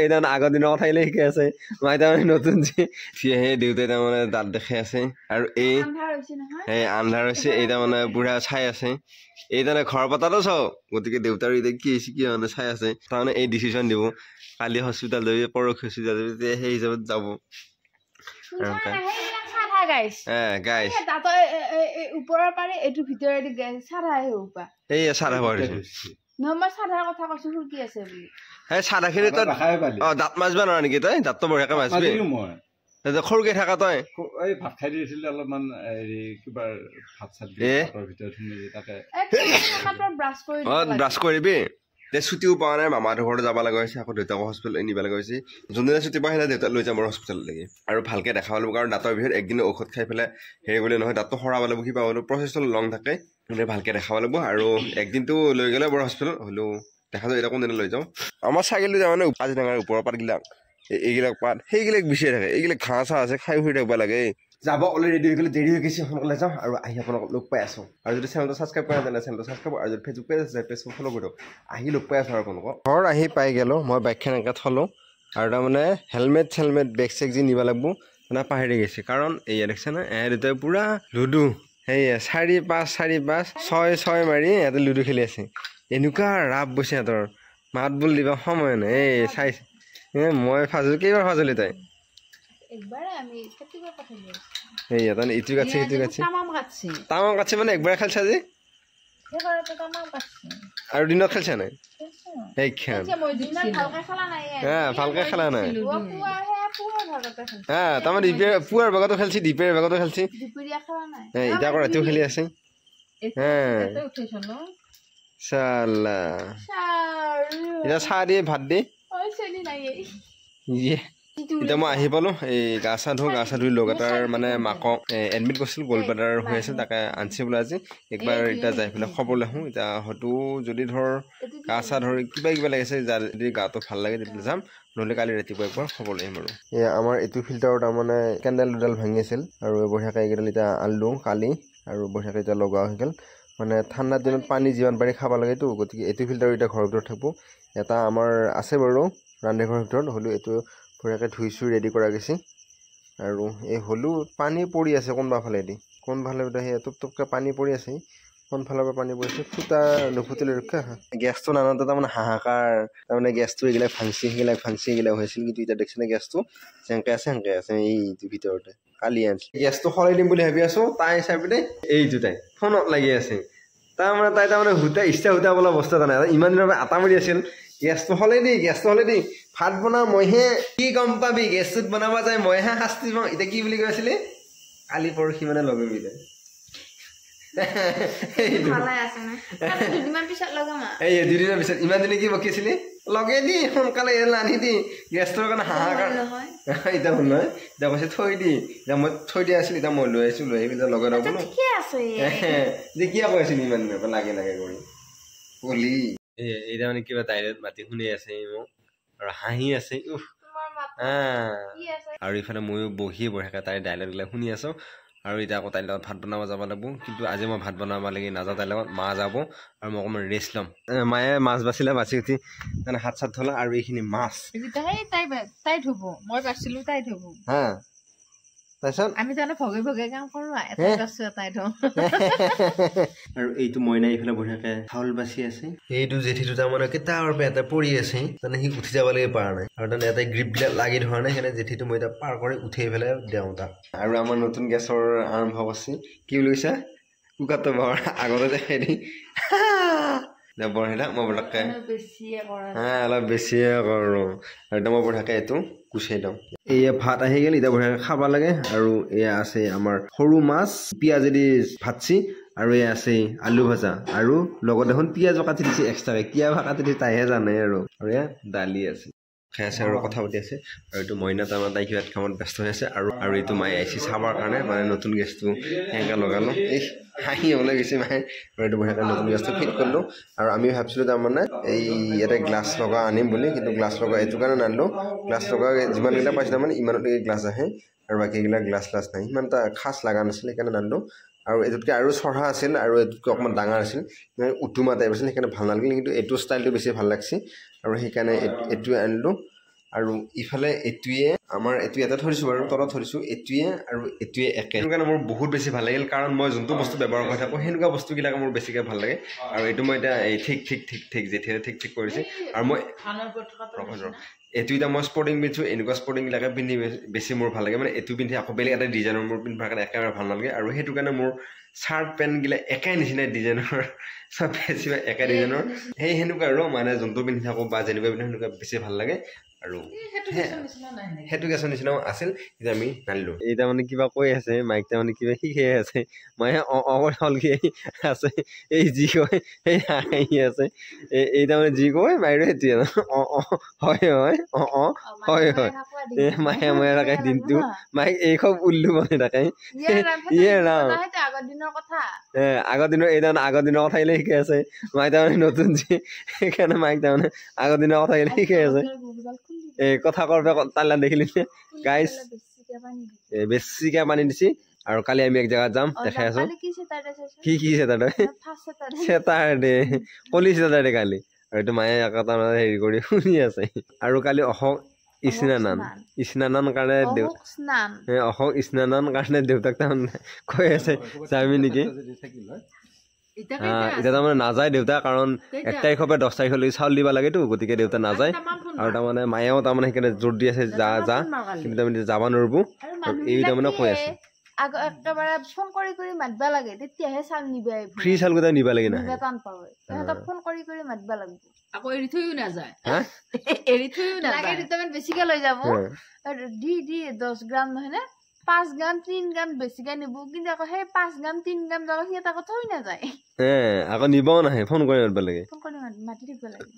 এইদিন আগৰ দিনৰ কথা শিকাই আছে মাই তাৰমানে নতুন যে সেই দেউতাই তাৰমানে দাঁত দেখাই আছে আৰু এই আন্ধাৰ হৈছে এই তাৰমানে বুঢ়া চাই আছে এই তাৰমানে ঘৰ পতাটো চাও গতিকে দেউতাৰ এতিয়া কি হৈছে কি মানে চাই আছে তাৰমানে এই ডিচিশ্যন দিব কালি হস্পিটেল যাবি পৰহি হস্পিটেল যাবি তেতিয়া সেই হিচাপত যাব ওপৰৰ পাৰে এইটো ভিতৰেদি চাৰা হোপা এই চাৰা ভৰি নহয় চাৰাৰ কথা কৈছো কি আছে বুলি এই চাৰাখিনি তই দাঁত মাছবা নোৱাৰা নেকি তই দাঁতটো বঢ়িয়াকে মাছবি সৰুকে থাকা তই এই ভাত খাই দিছিলে অলপমান হেৰি কিবা ভাত চাত ভিতৰত তাকে ব্ৰাছ কৰিবি ছুটিও পোৱা নাই মামাহঁতৰ ঘৰত যাব লগা হৈছে আকৌ দেউতাকো হস্পিটেল নিব লগা হৈছে যোনদিনা ছুটি পাই সেইদিনা দেউতাক লৈ যাম আৰু হস্পিটেললৈকে আৰু ভালকে দেখাব লাগিব কাৰণ দাঁতৰ ভিতৰত একদিন ঔষধ খাই পেলাই হেৰি বুলি নহয় দাঁতটো সৰাব লাগিব কিবা হ'লেও প্ৰচেছটো লং থাকে ভালকে দেখাব লাগিব আৰু একদিনটো লৈ গ'লে বাৰু হস্পিটেল হ'লেও দেখা যায় এতিয়া কোনদিনা লৈ যাওঁ আমাৰ চাইকেলটো যাওঁ মানে কাজিৰঙাৰ ওপৰৰ পাতবিলাক এইবিলাক পাত সেইবিলাক বিচাৰি থাকে এইবিলাক ঘাঁহ চাহ আছে খাই ফুৰি থাকিব লাগে যাব অলৰেডি ৰেডি হৈ গ'লে দেৰি হৈ গৈছে সোনকালে যাওঁ আৰু আহি আপোনালোকক লগ পাই আছোঁ আৰু যদি চেনেলটো ছাবস্ক্ৰাইব কৰা তেনে চেনেলটো ছাবস্ক্ৰাইব আৰু যদি ফেচবুক পেজ আছে পেজটো ফ'ল' কৰি দিয়ক আহি লগ পাই আছোঁ আৰু আপোনালোকক ঘৰ আহি পাই গ'লোঁ মই বাইকখন এনেকৈ থলোঁ আৰু তাৰমানে হেলমেট চেলমেট বেগ চেগ যি নিব লাগিব মানে পাহৰি গৈছে কাৰণ এই দেখিছেনে দুটাই পূৰা লুডু সেয়ে 4-5 মাৰি ইয়াতে লুডু খেলি আছে এনেকুৱা ৰাপ বৈছে সিহঁতৰ মাত বোল দিবা সময় নাই এই চাইছে মই ফাজো কেইবাৰ ফাজলি তাই ইটো কাটছে সিটো কাটছে তামাম কাটছে মানে একবাৰে খেলছা যে আৰু দিনত খেলছা নাই সেইখান ভালকে খেলা নাই তাৰমানে পুৱাৰ ভাগতো খেলছি দীপেৰ ভাগতো খেলছি এতিয়া আকৌ ৰাতিও খেলি আছে চালা এতিয়া চাহ দিয়ে ভাত দিয়ে এতিয়া মই আহি পালোঁ এই গা চা ধুই লগ এটাৰ মানে মাকক এডমিট কৰিছিলোঁ গ'ল্ডব্লাডাৰ হৈ আছিল তাকে আনিছে বোলে আজি একবাৰ এতিয়া যাই পেলাই খবৰ আহোঁ এতিয়া হয়তো যদি ধৰ গা চা ধৰি কিবা লাগিছে যদি গাটো ভাল লাগে তেতিয়া যাম নহ'লে কালি ৰাতিপুৱা একবাৰ খবৰ লৈ আহিম আৰু আমাৰ এইটো ফিল্টাৰৰ তাৰমানে কেণ্ডেল দুডাল ভাঙি আছিল আৰু বঢ়িয়াকৈ এইকেইডাল এতিয়া আনিলোঁ কালি আৰু বঢ়িয়াকৈ এতিয়া লগোৱা হৈ গ'ল মানে ঠাণ্ডাৰ দিনত পানী যিমান পাৰি খাব লাগেতো গতিকে এইটো ফিল্টাৰ এতিয়া ঘৰৰ ভিতৰত থাকিব এটা আমাৰ আছে বাৰু ৰান্ধনীঘৰৰ ভিতৰত হ'লেও এইটো বঢ়িয়াকৈ ধুই চুই ৰেডি কৰা গৈছে আৰু এই হ'লেও পানী পৰি আছে কোনোবাফালেদি কোনফালে সেই টুপটুপকৈ পানী পৰি আছে কোনফালৰ পৰা পানী পৰিছে ফুটা নুফুটিলে ৰক্ষা গেছটো নানাওঁতে তাৰমানে হাহাকাৰ তাৰমানে গেছটো এইবিলাক ভাংচি এইবিলাক হৈছিল কিন্তু এতিয়া দেখিছেনে গেছটো যেনেকৈ আছে এইটো ভিতৰতে কালি আনিছে গেছটো সলাই দিম বুলি ভাবি আছোঁ তাই চাই পিনে এইটো তাই ফোনত লাগি আছে তাৰমানে তাই তাৰমানে ইচ্ছা বোলা বস্তু এটা নাই ইমান দিনৰ পৰা আটা মাৰি আছিল গেছটো সলাই দি ভাত বনাওঁ মইহে কি গম পাবি গেছটোত বনাব যায় মইহে শাস্তি পাওঁ এতিয়া কি বুলি কৈ আছিলে কালি পৰহি মানে লগে মিলে দুদিনৰ পিছত ইমান দিনে কি বকিছিলি লগে দি সোনকালে আনি দি গেছটোৰ কাৰণে হাহাকাৰ এতিয়া শুন নহয় এতিয়া কৈছে থৈ দি এতিয়া মই থৈ দিয়া আছিলোঁ এতিয়া মই লৈ আহিছোঁ লৈ আহি লগে লগ বোলো যে কিয় কৈ আছিলি ইমান দিনৰ পৰা লাগে কৰি কলি এতিয়া মানে কিবা ডাইৰেক্ট মাতি শুনি আছে মোক আৰু হাঁহি আছে আৰু ইফালে ময়ো বঢ়িয়াকৈ তাইৰ ডাইলগবিলাক শুনি আছোঁ আৰু এতিয়া আকৌ তাইৰ লগত ভাত বনাব যাব লাগিব কিন্তু আজি মই ভাত বনাব লাগি নাযাওঁ তাইৰ লগত মা যাব আৰু মই অকণমান ৰেষ্ট ল'ম মায়ে মাছ বাচিলে বাচি উঠি মানে হাত চাত ধলা আৰু এইখিনি মাছ তাই ধুব মই বাচিলোঁ তাই ধুব হা তাৰপিছত আমি তাৰমানে ভগে কাম কৰোঁ আৰু এইটো মইনা এইফালে বঢ়িয়াকৈ চাউল বাচি আছে এইটো জেঠিটো তাৰমানে কেইটাৰ পৰা এটা পৰি আছে তাৰমানে সি উঠি যাবলৈ পৰা নাই আৰু তাৰমানে এটা গ্ৰিপবিলাক লাগি ধৰা নাই সেইকাৰণে জেঠিটো মই এতিয়া পাৰ কৰি উঠাই পেলাই দিওঁ তাক আৰু আমাৰ নতুন গেছৰ আৰম্ভ কৰিছে কি বুলি কৈছা কুকাৰটো বৰ আগতে দেখাই দি বঢ়িয়া মই বঢ়াকৈ অলপ বেছিয়ে কৰোঁ আৰু এতিয়া মই বঢ়িয়াকৈ এইটো গুচাই দিওঁ এয়া ভাত আহি গ'ল এতিয়া বঢ়িয়াকৈ খাব লাগে আৰু এয়া আছে আমাৰ সৰু মাছ পিঁয়াজেদি ভাতছি আৰু এয়া আছে আলু ভাজা আৰু লগত দেখোন পিঁয়াজো কাটি দিছে এক্সট্ৰাকৈ কিয় কাটি দিছে তাইহে জানে আৰু এয়া দালি আছে খাই আছে আৰু কথা পাতি আছে আৰু এইটো মইনা তাৰমানে তাই কিবা কামত ব্যস্ত হৈ আছে আৰু এইটো মায়ে আহিছে চাবৰ কাৰণে মানে নতুন গেছটো সেনেকৈ লগালোঁ এই হাঁহি হ'বলৈ গৈছে মায়ে আৰু এইটো বঢ়িয়াকৈ নতুন গেছটো ফিট কৰিলোঁ আৰু আমি ভাবিছিলোঁ তাৰমানে এই ইয়াতে গ্লাছ লগা আনিম বুলি কিন্তু গ্লাছ লগা এইটো কাৰণে নানিলোঁ গ্লাছ লগা যিমানকেইটা পাইছোঁ তাৰমানে ইমানতে গ্লাছ আহে আৰু বাকীবিলাক গ্লাছ নাই ইমান এটা খাচ লগা নাছিল সেইকাৰণে নানিলোঁ আৰু এইটোতকৈ আৰু চঢ়া আছিল আৰু এইটোতকৈ অকণমান ডাঙৰ আছিল উটুমা টাইপ আছিল সেইকাৰণে ভাল নালাগিল কিন্তু এইটো ষ্টাইলটো বেছি ভাল লাগিছে আৰু সেইকাৰণে এইটোৱে আনিলোঁ আৰু ইফালে এটুৱে আমাৰ এটু এটা থৈছোঁ বাৰু তলত থৈছোঁ এটুৱে আৰু এটুৱে একে সেইটো কাৰণে মোৰ বহুত বেছি ভাল লাগিল কাৰণ মই যোনটো বস্তু ব্যৱহাৰ কৰি থাকোঁ সেনেকুৱা বস্তুবিলাক মোৰ বেছিকৈ ভাল লাগে আৰু এইটো মই এতিয়া এই ঠিক যেতিয়াই ঠিক কৰিছে আৰু মই এইটো এতিয়া মই স্পৰ্টিং পিন্ধিছোঁ এনেকুৱা স্পৰ্টিংবিলাকে পিন্ধি বেছি মোৰ ভাল লাগে মানে এইটো পিন্ধি আকৌ বেলেগ এটা ডিজাইনৰ মোৰ পিন্ধাৰ কাৰণে একেবাৰে ভাল নালাগে আৰু সেইটো কাৰণে মোৰ চাৰ্ট পেণ্টগিলা একে নিচিনা ডিজাইনৰ চব বেছিভাগ একে ডিজাইনৰ সেনেকুৱা আৰু মানে যোনটো পিন্ধি থাকোঁ বা যেনেকুৱা পিন্ধো সেনেকুৱা বেছি ভাল লাগে আৰু সেইটো গেছৰ নিচিনাও আছিল এতিয়া আমি নানিলোঁ এই তাৰমানে কিবা কৈ আছে মাইক তাৰমানে কিবা শিকাই আছে মায়ে হলকি আছে এই যি কয় সেই হাঁহি আছে এই তাৰমানে যি কয় মাইৰো সেইটোৱে হয় মায়ে থাকে দিনটো মাইক এই খুব উল্লু মানে থাকে আগৰ দিনৰ এই তাৰমানে আগৰ দিনৰ কথা আহিলে শিকাই আছে মায়ে তাৰমানে নতুন যি সেইকাৰণে মাইক তাৰমানে আগৰ দিনৰ কথা আহিলে শিকাই আছে এই কথা কৰবে তাল্লা দেখিলি গাইজ বেছিকে পানী দিছি আৰু কালি আমি এক জেগাত যাম দেখাই আছো কি চেতাৰ দে কলি চেতাৰ দে কালি আৰু এইটো মায়ে তাৰমানে হেৰি কৰি শুনি আছে আৰু কালি অশোক স্নানান কাৰণে অশোক স্নানান কাৰণে দেউতাক তাৰমানে কৈ আছে যাবি নেকি এতিয়া তাৰমানে নাযায় দেউতা কাৰণ 1 তাৰিখৰ পৰা 10 তাৰিখলৈকে চাউল দিব লাগেতো গতিকে দেউতা নাযায় আৰু তাৰমানে মায়েও তাৰমানে সেইকাৰণে জোৰ দি আছে যা কিন্তু তাৰমানে যাব নোৱাৰিব আৰু এই তাৰমানে কৈ আছে একেবাৰে ফোন কৰি মাতবা লাগে তেতিয়াহে চাউল নিবা ফ্ৰী চাউল গোটা নিবা লাগে না টান পাবে সিহঁতক ফোন কৰি মাতবা লাগিব আকৌ এৰি থৈও নাযায় লাগে দুটামান বেছিকে লৈ যাব আৰু দি 10 গ্ৰাম নহয় নে 5 গ্ৰাম 3 গ্ৰাম বেছিকে নিব কিন্তু আকৌ সেই 5 গ্ৰাম 3 গ্ৰাম যাব সিহঁত আকৌ থৈ নাযায় আকৌ নিবও নাহে ফোন কৰি মাতবা লাগে ফোন কৰি মাতি দিব লাগে